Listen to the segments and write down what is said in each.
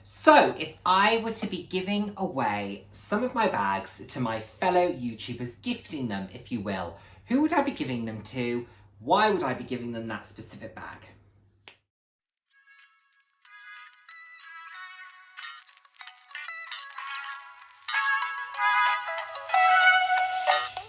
So if I were to be giving away some of my bags to my fellow YouTubers, gifting them, if you will, who would I be giving them to? Why would I be giving them that specific bag?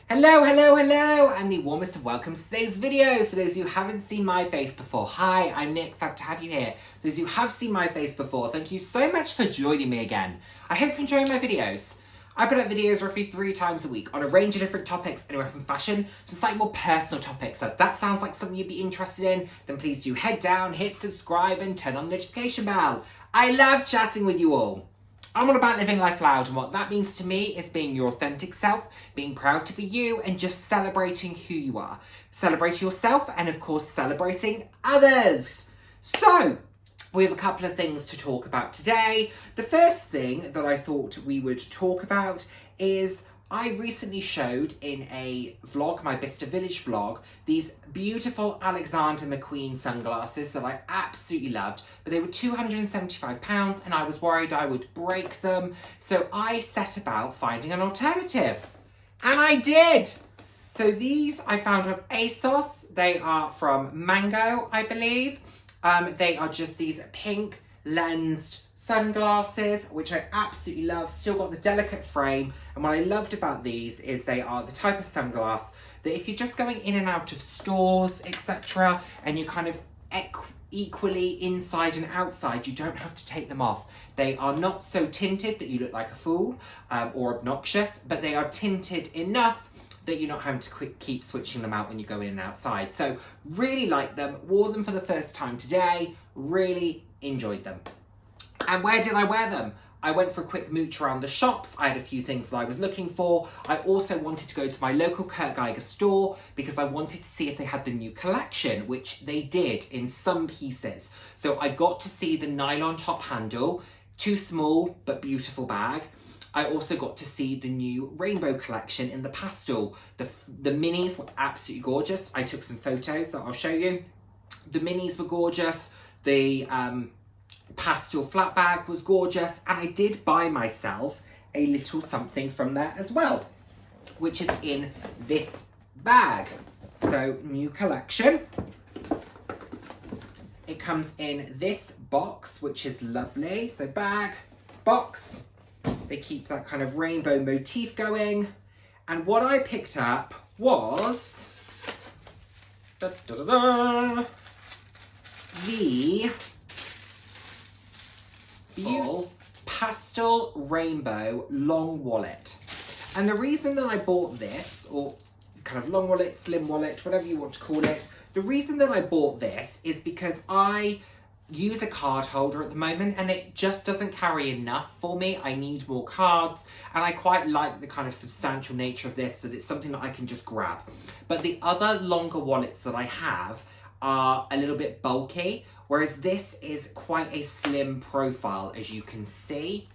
Hello, hello, hello, and the warmest of welcomes to today's video. For those of you who haven't seen my face before, hi, I'm Nick, glad to have you here. For those of you who have seen my face before, thank you so much for joining me again. I hope you're enjoying my videos. I put up videos roughly 3 times a week on a range of different topics, anywhere from fashion to slightly more personal topics. So if that sounds like something you'd be interested in, then please do head down, hit subscribe and turn on the notification bell. I love chatting with you all. I'm all about living life loud, and what that means to me is being your authentic self, being proud to be you, and just celebrating who you are. Celebrating yourself and, of course, celebrating others. So, we have a couple of things to talk about today. The first thing that I thought we would talk about is I recently showed in a vlog, my Bicester Village vlog, these beautiful Alexander McQueen sunglasses that I absolutely loved, but they were £275 and I was worried I would break them. So I set about finding an alternative, and I did. So these I found on ASOS. They are from Mango, I believe. They are just these pink lensed sunglasses, which I absolutely love. Still got the delicate frame, and what I loved about these is they are the type of sunglass that if you're just going in and out of stores, etc., and you're kind of equally inside and outside, you don't have to take them off. They are not so tinted that you look like a fool or obnoxious, but they are tinted enough that you're not having to keep switching them out when you go in and outside. So really like them, wore them for the first time today, really enjoyed them. And where did I wear them? I went for a quick mooch around the shops. I had a few things that I was looking for. I also wanted to go to my local Kurt Geiger store because I wanted to see if they had the new collection, which they did in some pieces. So I got to see the nylon top handle, too small but beautiful bag. I also got to see the new rainbow collection in the pastel. The minis were absolutely gorgeous. I took some photos that I'll show you. The minis were gorgeous. The pastel flat bag was gorgeous, and I did buy myself a little something from there as well, which is in this bag. So new collection. It comes in this box, which is lovely. So bag, box. They keep that kind of rainbow motif going. And what I picked up was the beautiful pastel rainbow long wallet. And the reason that I bought this, or kind of long wallet, slim wallet, whatever you want to call it, the reason that I bought this is because I use a card holder at the moment and it just doesn't carry enough for me. I need more cards, and I quite like the kind of substantial nature of this, that it's something that I can just grab. But the other longer wallets that I have are a little bit bulky, whereas this is quite a slim profile, as you can see.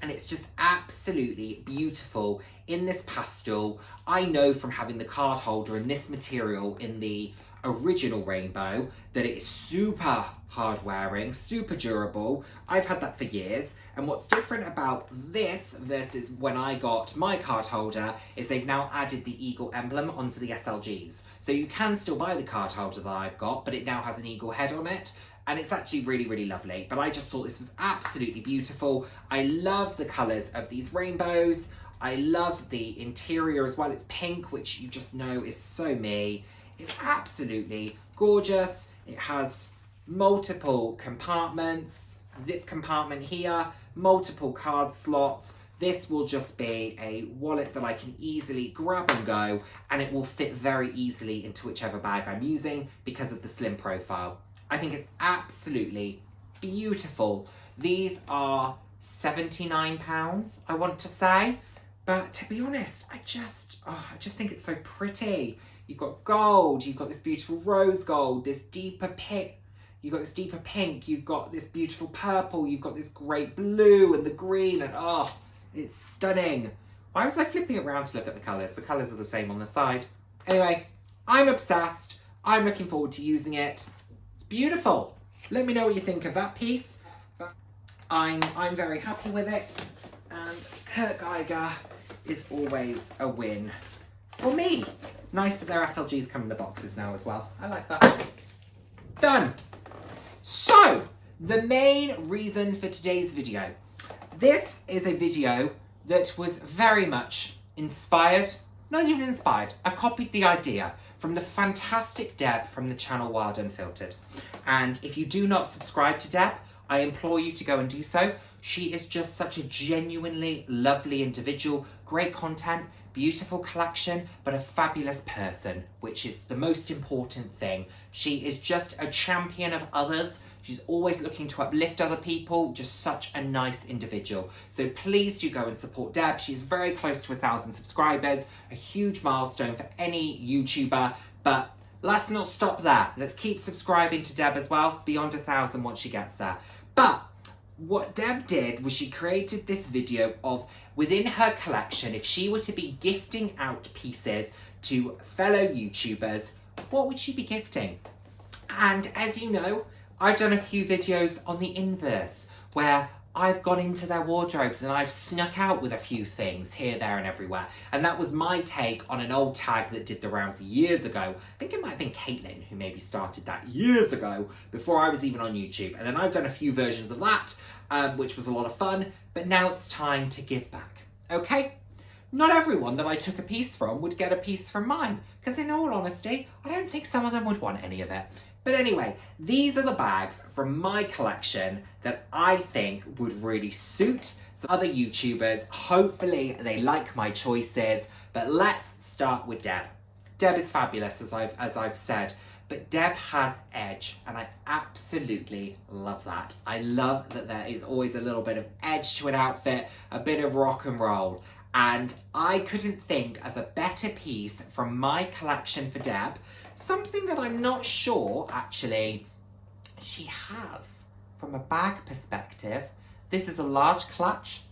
And it's just absolutely beautiful in this pastel. I know from having the card holder in this material in the original rainbow that it is super hard wearing, super durable. I've had that for years. And what's different about this versus when I got my card holder is they've now added the eagle emblem onto the SLGs. So you can still buy the card holder that I've got, but it now has an eagle head on it. And it's actually really, really lovely. But I just thought this was absolutely beautiful. I love the colours of these rainbows. I love the interior as well. It's pink, which you just know is so me. It's absolutely gorgeous. It has multiple compartments, zip compartment here, multiple card slots. This will just be a wallet that I can easily grab and go, and it will fit very easily into whichever bag I'm using because of the slim profile. I think it's absolutely beautiful. These are £79, I want to say, but to be honest, I just think it's so pretty. You've got gold, you've got this beautiful rose gold, this deeper pink, you've got this deeper pink, you've got this beautiful purple, you've got this great blue and the green, and oh, it's stunning. Why was I flipping it around to look at the colours? The colours are the same on the side. Anyway, I'm obsessed. I'm looking forward to using it. It's beautiful. Let me know what you think of that piece. I'm very happy with it. And Kurt Geiger is always a win for me. Nice that their SLGs come in the boxes now as well. I like that. Done. So, the main reason for today's video. This is a video that was very much inspired, not even inspired, I copied the idea from the fantastic Deb from the channel Wild Unfiltered. And if you do not subscribe to Deb, I implore you to go and do so. She is just such a genuinely lovely individual, great content, beautiful collection, but a fabulous person, which is the most important thing. She is just a champion of others. She's always looking to uplift other people, just such a nice individual. So please do go and support Deb. She's very close to 1,000 subscribers, a huge milestone for any YouTuber, but let's not stop there. Let's keep subscribing to Deb as well, beyond 1,000 once she gets there. But what Deb did was she created this video of, within her collection, if she were to be gifting out pieces to fellow YouTubers, what would she be gifting? And as you know, I've done a few videos on the inverse, where I've gone into their wardrobes and I've snuck out with a few things here, there and everywhere. And that was my take on an old tag that did the rounds years ago. I think it might have been Caitlin who maybe started that years ago, before I was even on YouTube. And then I've done a few versions of that, which was a lot of fun, but now it's time to give back, okay? Not everyone that I took a piece from would get a piece from mine, because in all honesty, I don't think some of them would want any of it. But anyway, these are the bags from my collection that I think would really suit some other YouTubers. Hopefully they like my choices, but let's start with Deb. Deb is fabulous, as I've said, but Deb has edge, and I absolutely love that. I love that there is always a little bit of edge to an outfit, a bit of rock and roll, and I couldn't think of a better piece from my collection for Deb. Something that I'm not sure, actually, she has from a bag perspective. This is a large clutch,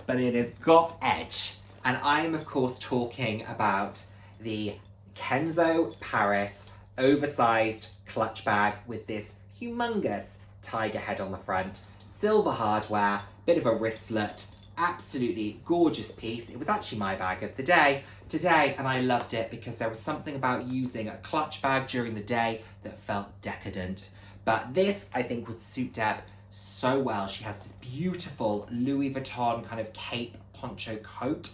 but it has got edge. And I am, of course, talking about the Kenzo Paris oversized clutch bag with this humongous tiger head on the front, silver hardware, bit of a wristlet, absolutely gorgeous piece. It was actually my bag of the day today, and I loved it because there was something about using a clutch bag during the day that felt decadent. But this, I think, would suit Deb so well. She has this beautiful Louis Vuitton kind of cape poncho coat.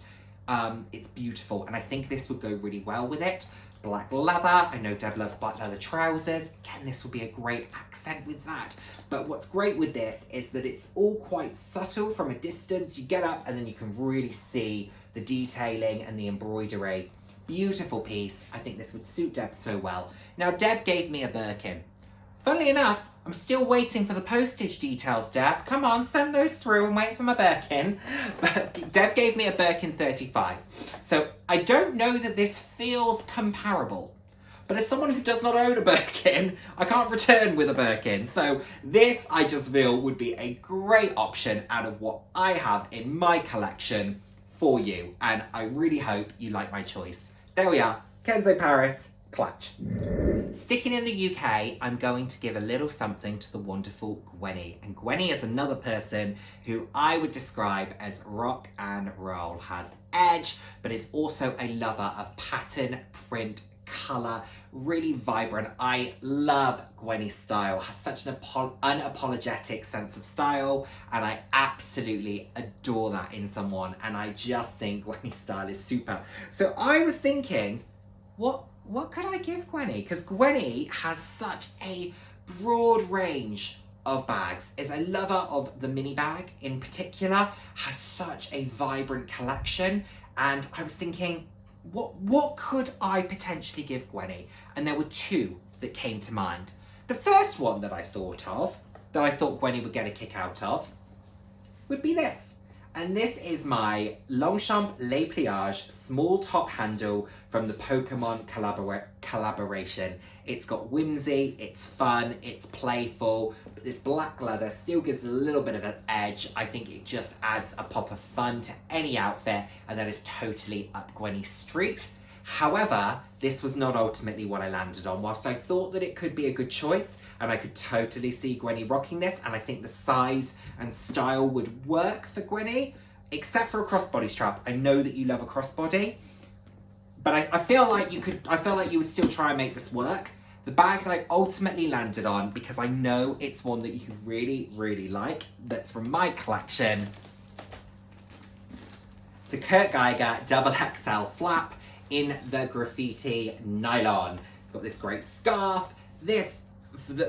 It's beautiful, and I think this would go really well with it. Black leather, I know Deb loves black leather trousers. Again, this would be a great accent with that. But what's great with this is that it's all quite subtle from a distance. You get up and then you can really see the detailing and the embroidery. Beautiful piece. I think this would suit Deb so well. Now, Deb gave me a Birkin. Funnily enough, I'm still waiting for the postage details, Deb. Come on, send those through and wait for my Birkin. But Deb gave me a Birkin 35. So I don't know that this feels comparable. But as someone who does not own a Birkin, I can't return with a Birkin. So this, I just feel, would be a great option out of what I have in my collection for you. And I really hope you like my choice. There we are, Kenzo Paris clutch. Sticking in the UK, I'm going to give a little something to the wonderful Gwenny. And Gwenny is another person who I would describe as rock and roll. Has edge, but is also a lover of pattern, print, colour, really vibrant. I love Gwenny's style. Has such an unapologetic sense of style, and I absolutely adore that in someone. And I just think Gwenny's style is super. So I was thinking, what could I give Gwenny? Because Gwenny has such a broad range of bags. Is a lover of the mini bag in particular, has such a vibrant collection. And I was thinking, what could I potentially give Gwenny? And there were two that came to mind. The first one that I thought of, that I thought Gwenny would get a kick out of, would be this. And this is my Longchamp Les Pliages small top handle from the Pokemon collaboration. It's got whimsy, it's fun, it's playful, but this black leather still gives a little bit of an edge. I think it just adds a pop of fun to any outfit, and that is totally up Gwenny's street. However, this was not ultimately what I landed on. Whilst I thought that it could be a good choice, and I could totally see Gwenny rocking this, and I think the size and style would work for Gwenny, except for a crossbody strap. I know that you love a crossbody, but I feel like you would still try and make this work. The bag that I ultimately landed on, because I know it's one that you really, really like, that's from my collection, the Kurt Geiger Double XL Flap in the graffiti nylon. It's got this great scarf. This,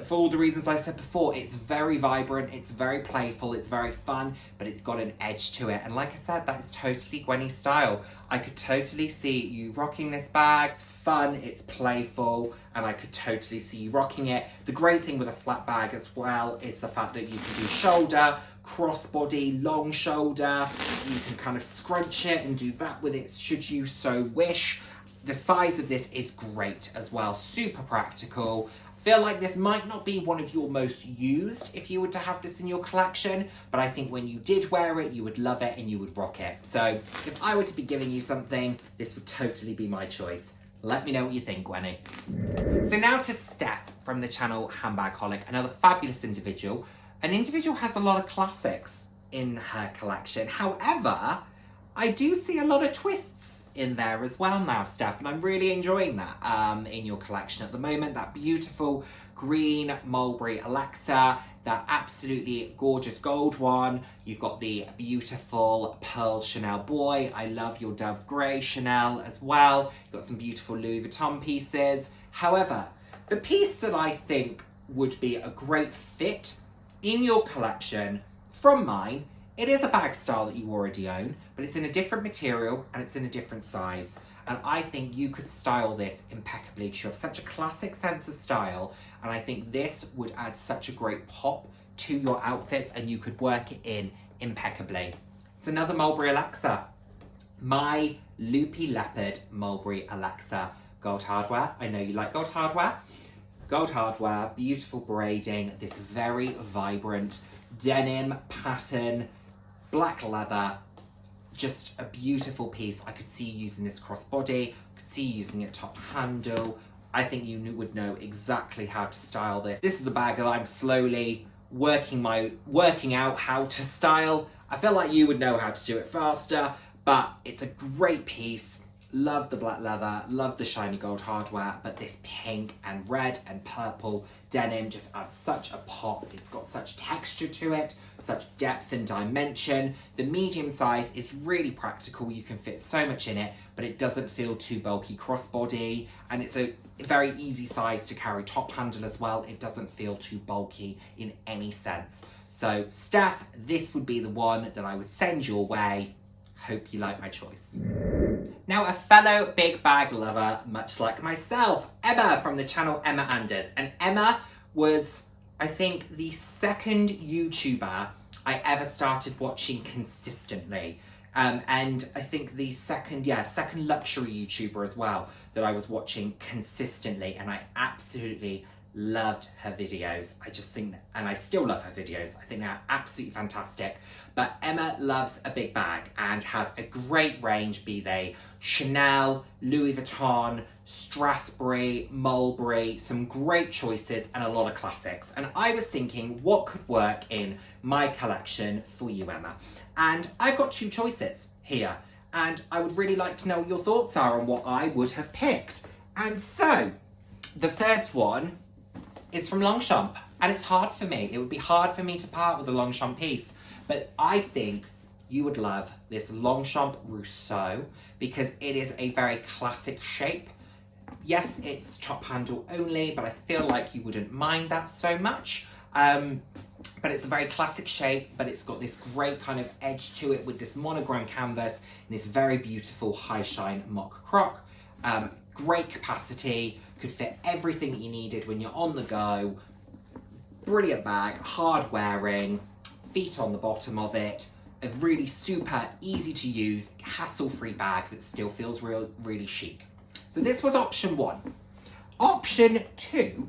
for all the reasons I said before, it's very vibrant, it's very playful, it's very fun, but it's got an edge to it. And like I said, that is totally Gwenny's style. I could totally see you rocking this bag. It's fun, it's playful, and I could totally see you rocking it. The great thing with a flat bag as well is the fact that you can do shoulder, crossbody, long shoulder. You can kind of scrunch it and do that with it should you so wish. The size of this is great as well, super practical. Feel like this might not be one of your most used if you were to have this in your collection, but I think when you did wear it, you would love it and you would rock it. So if I were to be giving you something, this would totally be my choice. Let me know what you think, Gwenny. So now to Steph from the channel Handbagholic, another fabulous individual. An individual has a lot of classics in her collection. However, I do see a lot of twists in there as well now, Steph, and I'm really enjoying that in your collection at the moment. That beautiful green Mulberry Alexa, that absolutely gorgeous gold one. You've got the beautiful pearl Chanel boy. I love your dove grey Chanel as well. You've got some beautiful Louis Vuitton pieces. However, the piece that I think would be a great fit in your collection from mine, it is a bag style that you already own, but it's in a different material and it's in a different size. And I think you could style this impeccably because you have such a classic sense of style. And I think this would add such a great pop to your outfits and you could work it in impeccably. It's another Mulberry Alexa. My Loopy Leopard Mulberry Alexa gold hardware. I know you like gold hardware. Gold hardware, beautiful braiding, this very vibrant denim pattern, black leather, just a beautiful piece. I could see you using this crossbody, I could see you using it top handle. I think you would know exactly how to style this. This is a bag that I'm slowly working out how to style. I feel like you would know how to do it faster, but it's a great piece. Love the black leather, love the shiny gold hardware, but this pink and red and purple denim just adds such a pop. It's got such texture to it, such depth and dimension. The medium size is really practical. You can fit so much in it, but it doesn't feel too bulky crossbody. And it's a very easy size to carry top handle as well. It doesn't feel too bulky in any sense. So Steph, this would be the one that I would send your way. Hope you like my choice. Now, a fellow big bag lover, much like myself, Emma from the channel Emma Anders. And Emma was, I think, the second YouTuber I ever started watching consistently. And I think the second luxury YouTuber as well that I was watching consistently. And I absolutely loved her videos. I just think, and I still love her videos. I think they're absolutely fantastic. But Emma loves a big bag and has a great range, be they Chanel, Louis Vuitton, Strathbury, Mulberry, some great choices and a lot of classics. And I was thinking what could work in my collection for you, Emma. And I've got two choices here. And I would really like to know what your thoughts are on what I would have picked. And so, the first one is from Longchamp, and it's hard for me. It would be hard for me to part with a Longchamp piece, but I think you would love this Longchamp Rousseau because it is a very classic shape. Yes, it's top handle only, but I feel like you wouldn't mind that so much. But it's a very classic shape, but it's got this great kind of edge to it with this monogram canvas and this very beautiful high shine mock croc. Great capacity, could fit everything that you needed when you're on the go. Brilliant bag, hard wearing, feet on the bottom of it, a really super easy to use, hassle-free bag that still feels really chic. So this was option one. Option two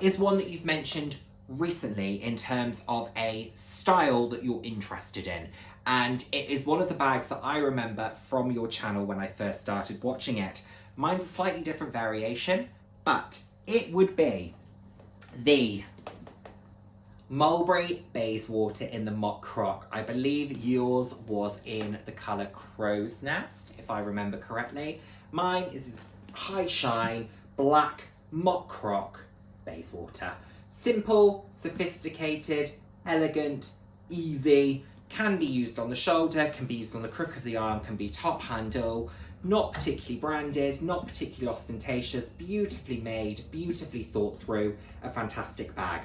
is one that you've mentioned recently in terms of a style that you're interested in. And it is one of the bags that I remember from your channel when I first started watching it. Mine's a slightly different variation, but it would be the Mulberry Bayswater in the mock croc. I believe yours was in the colour Crow's Nest, if I remember correctly. Mine is this high shine, black mock croc Bayswater. Simple, sophisticated, elegant, easy, can be used on the shoulder, can be used on the crook of the arm, can be top handle, not particularly branded, not particularly ostentatious, beautifully made, beautifully thought through, a fantastic bag.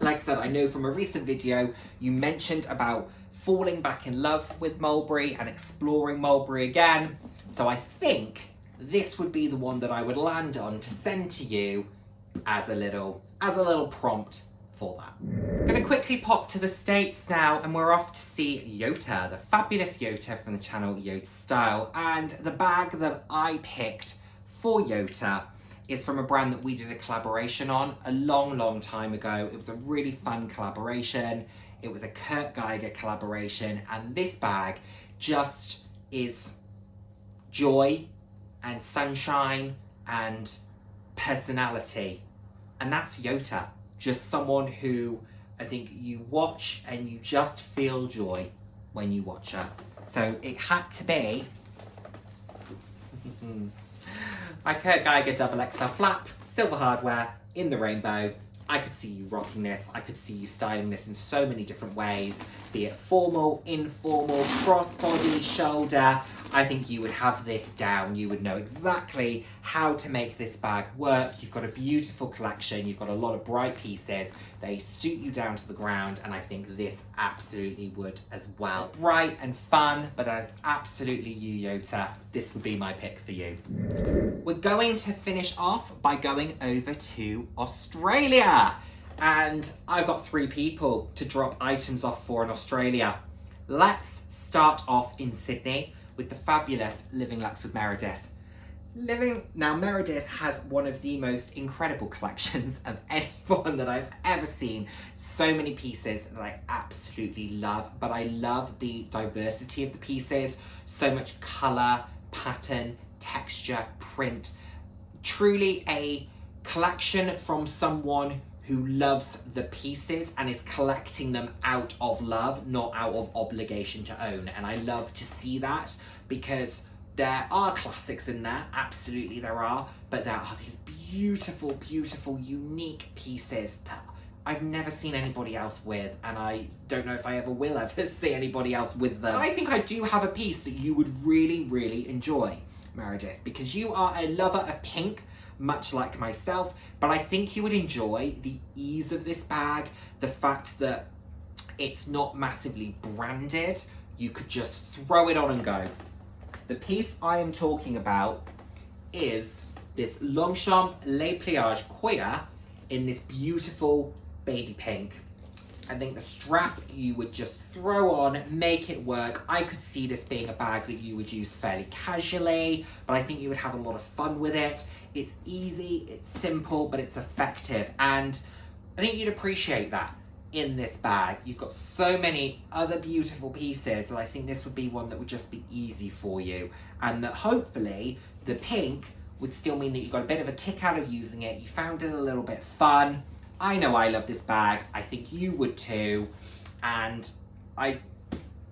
Like I said, I know from a recent video you mentioned about falling back in love with Mulberry and exploring Mulberry again. So I think this would be the one that I would land on to send to you as a little prompt for that. I'm going to quickly pop to the States now, and we're off to see Yota, the fabulous Yota from the channel Yota Style. And the bag that I picked for Yota is from a brand that we did a collaboration on a long time ago. It was a really fun collaboration. It was a Kurt Geiger collaboration, and this bag just is joy and sunshine and personality. And that's Yota. Just someone who I think you watch and you just feel joy when you watch her. So it had to be my Kurt Geiger XXL flap, silver hardware, in the rainbow. I could see you rocking this. I could see you styling this in so many different ways, be it formal, informal, crossbody, shoulder. I think you would have this down. You would know exactly how to make this bag work. You've got a beautiful collection. You've got a lot of bright pieces. They suit you down to the ground, and I think this absolutely would as well. Bright and fun, but as absolutely you, Yota, this would be my pick for you. We're going to finish off by going over to Australia. And I've got 3 people to drop items off for in Australia. Let's start off in Sydney with the fabulous Living Luxe with Meredith. Now, Meredith has one of the most incredible collections of anyone that I've ever seen. So many pieces that I absolutely love, but I love the diversity of the pieces. So much colour, pattern, texture, print. Truly a collection from someone who loves the pieces and is collecting them out of love, not out of obligation to own. And I love to see that, because there are classics in there, absolutely there are, but there are these beautiful, beautiful, unique pieces that I've never seen anybody else with, and I don't know if I ever will ever see anybody else with them. I think I do have a piece that you would really, really enjoy, Meredith, because you are a lover of pink, much like myself, but I think you would enjoy the ease of this bag, the fact that it's not massively branded. You could just throw it on and go. The piece I am talking about is this Longchamp Les Pliages Coya in this beautiful baby pink. I think the strap you would just throw on, make it work. I could see this being a bag that you would use fairly casually, but I think you would have a lot of fun with it. It's easy, it's simple, but it's effective. And I think you'd appreciate that in this bag. You've got so many other beautiful pieces that I think this would be one that would just be easy for you. And that hopefully the pink would still mean that you got a bit of a kick out of using it. You found it a little bit fun. I know I love this bag. I think you would too. And I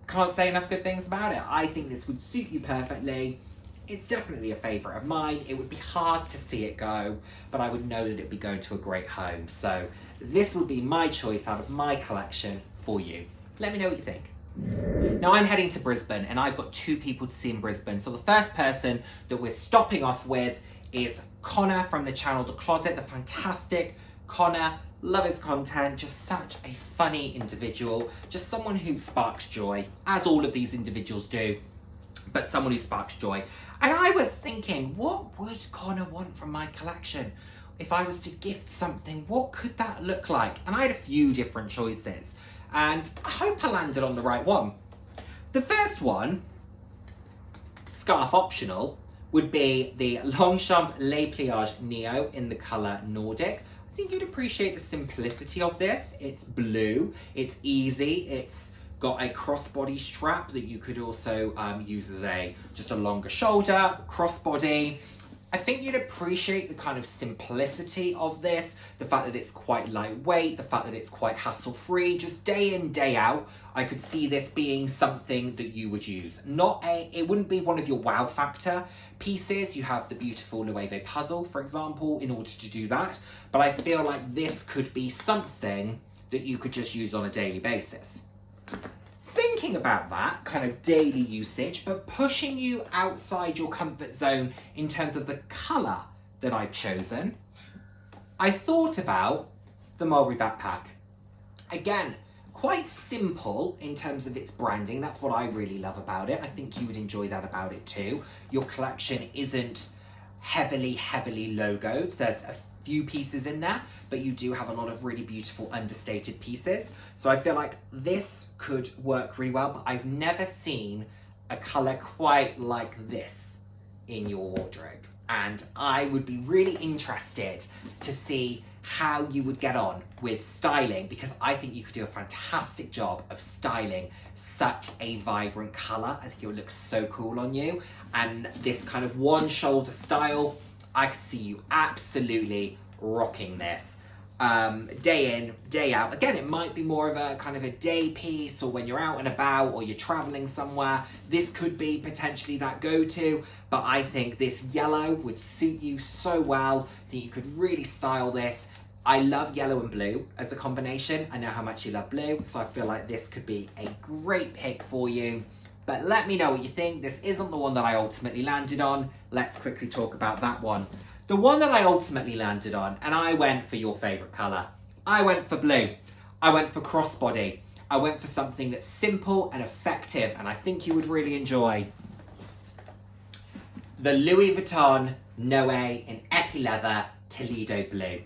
can't say enough good things about it. I think this would suit you perfectly. It's definitely a favourite of mine. It would be hard to see it go, but I would know that it'd be going to a great home. So this would be my choice out of my collection for you. Let me know what you think. Now I'm heading to Brisbane, and I've got 2 people to see in Brisbane. So the first person that we're stopping off with is Connor from the channel The Closet, the fantastic Connor. Love his content, just such a funny individual, just someone who sparks joy, as all of these individuals do, but someone who sparks joy. And I was thinking, what would Connor want from my collection? If I was to gift something, what could that look like? And I had a few different choices, and I hope I landed on the right one. The first one, scarf optional, would be the Longchamp Les Pliages Neo in the colour Nordic. I think you'd appreciate the simplicity of this. It's blue, it's easy, it's got a crossbody strap that you could also use as just a longer shoulder, crossbody. I think you'd appreciate the kind of simplicity of this, the fact that it's quite lightweight, the fact that it's quite hassle-free, just day in, day out. I could see this being something that you would use. It wouldn't be one of your wow factor pieces. You have the beautiful Louis Vuitton puzzle, for example, in order to do that. But I feel like this could be something that you could just use on a daily basis. Thinking about that kind of daily usage, but pushing you outside your comfort zone in terms of the colour that I've chosen, I thought about the Mulberry backpack. Again, quite simple in terms of its branding. That's what I really love about it. I think you would enjoy that about it too. Your collection isn't heavily logoed. There's a few pieces in there, but you do have a lot of really beautiful understated pieces. So I feel like this could work really well, but I've never seen a colour quite like this in your wardrobe. And I would be really interested to see how you would get on with styling, because I think you could do a fantastic job of styling such a vibrant colour. I think it would look so cool on you. And this kind of one shoulder style, I could see you absolutely rocking this. Day in, day out. Again, it might be more of a kind of a day piece, or when you're out and about or you're traveling somewhere, this could be potentially that go-to, but I think this yellow would suit you so well that you could really style this. I love yellow and blue as a combination. I know how much you love blue, so I feel like this could be a great pick for you. But let me know what you think. This isn't the one that I ultimately landed on. Let's quickly talk about that one. The one that I ultimately landed on, and I went for your favourite colour. I went for blue. I went for crossbody. I went for something that's simple and effective, and I think you would really enjoy. The Louis Vuitton Noe in Epi Leather Toledo Blue.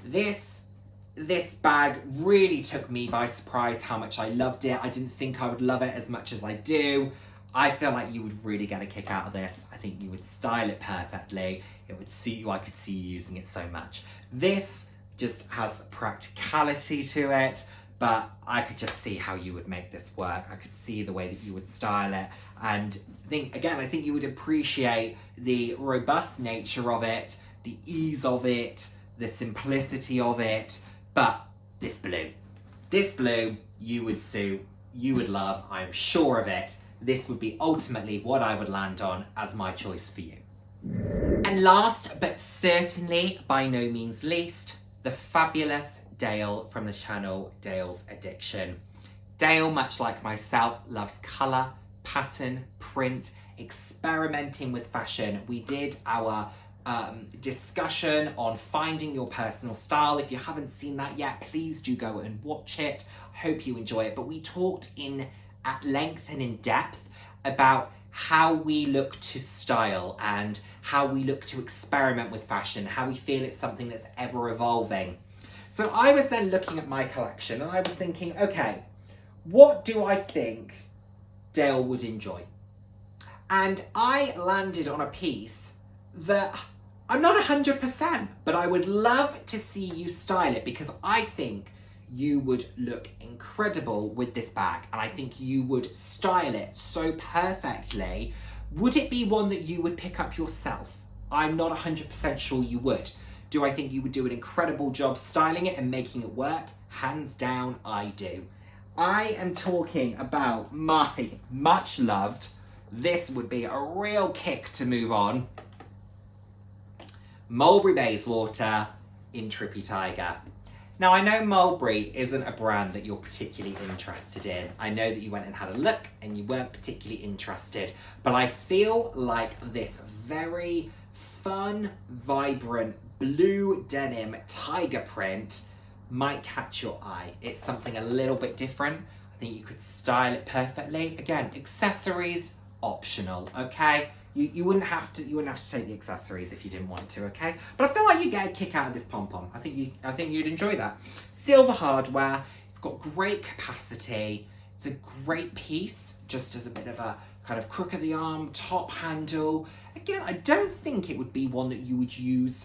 This bag really took me by surprise how much I loved it. I didn't think I would love it as much as I do. I feel like you would really get a kick out of this. I think you would style it perfectly. It would suit you. I could see you using it so much. This just has practicality to it, but I could just see how you would make this work. I could see the way that you would style it. And I think you would appreciate the robust nature of it, the ease of it, the simplicity of it. But this blue you would suit, you would love, I'm sure of it. This would be ultimately what I would land on as my choice for you. And last but certainly by no means least, the fabulous Dale from the channel Dale's Addiction. Dale, much like myself, loves colour, pattern, print, experimenting with fashion. We did our discussion on finding your personal style. If you haven't seen that yet, please do go and watch it. I hope you enjoy it. But we talked at length and in depth about how we look to style and how we look to experiment with fashion, how we feel it's something that's ever evolving. So I was then looking at my collection and I was thinking, okay, what do I think Dale would enjoy? And I landed on a piece that I'm not 100%, but I would love to see you style it, because I think you would look incredible with this bag, and I think you would style it so perfectly. Would it be one that you would pick up yourself? I'm not 100% sure you would. Do I think you would do an incredible job styling it and making it work? Hands down, I do. I am talking about my much loved, this would be a real kick to move on, Mulberry Bayswater in Trippy Tiger. Now, I know Mulberry isn't a brand that you're particularly interested in. I know that you went and had a look and you weren't particularly interested, but I feel like this very fun, vibrant blue denim tiger print might catch your eye. It's something a little bit different. I think you could style it perfectly. Again, accessories optional, okay? You wouldn't have to take the accessories if you didn't want to, okay? But I feel like you get a kick out of this pom-pom. I think you'd enjoy that. Silver hardware, it's got great capacity. It's a great piece, just as a bit of a kind of crook of the arm, top handle. Again, I don't think it would be one that you would use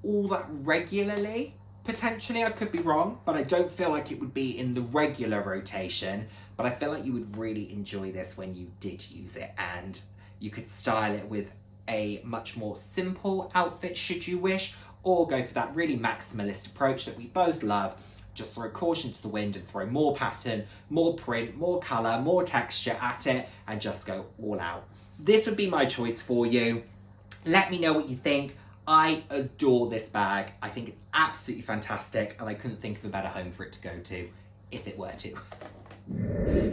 all that regularly. Potentially, I could be wrong, but I don't feel like it would be in the regular rotation. But I feel like you would really enjoy this when you did use it, and you could style it with a much more simple outfit should you wish, or go for that really maximalist approach that we both love. Just throw caution to the wind and throw more pattern, more print, more colour, more texture at it, and just go all out. This would be my choice for you. Let me know what you think. I adore this bag. I think it's absolutely fantastic, and I couldn't think of a better home for it to go to if it were to.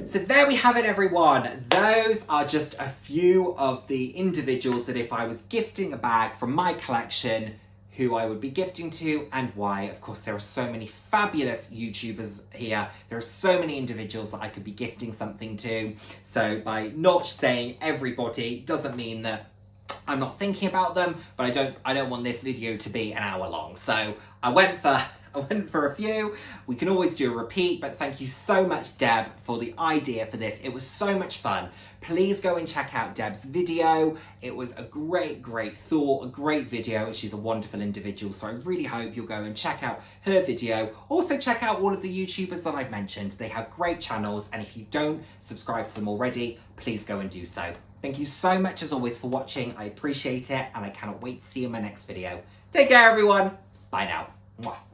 So there we have it, everyone. Those are just a few of the individuals that if I was gifting a bag from my collection, who I would be gifting to and why. Of course, there are so many fabulous YouTubers here. There are so many individuals that I could be gifting something to. So by not saying everybody doesn't mean that I'm not thinking about them, but I don't want this video to be an hour long. So I went for a few. We can always do a repeat, but thank you so much, Deb, for the idea for this. It was so much fun. Please go and check out Deb's video. It was a great thought, a great video, and she's a wonderful individual. So I really hope you'll go and check out her video. Also check out all of the YouTubers that I've mentioned. They have great channels, and if you don't subscribe to them already, please go and do so. Thank you so much as always for watching. I appreciate it, and I cannot wait to see you in my next video. Take care, everyone. Bye now. Mwah.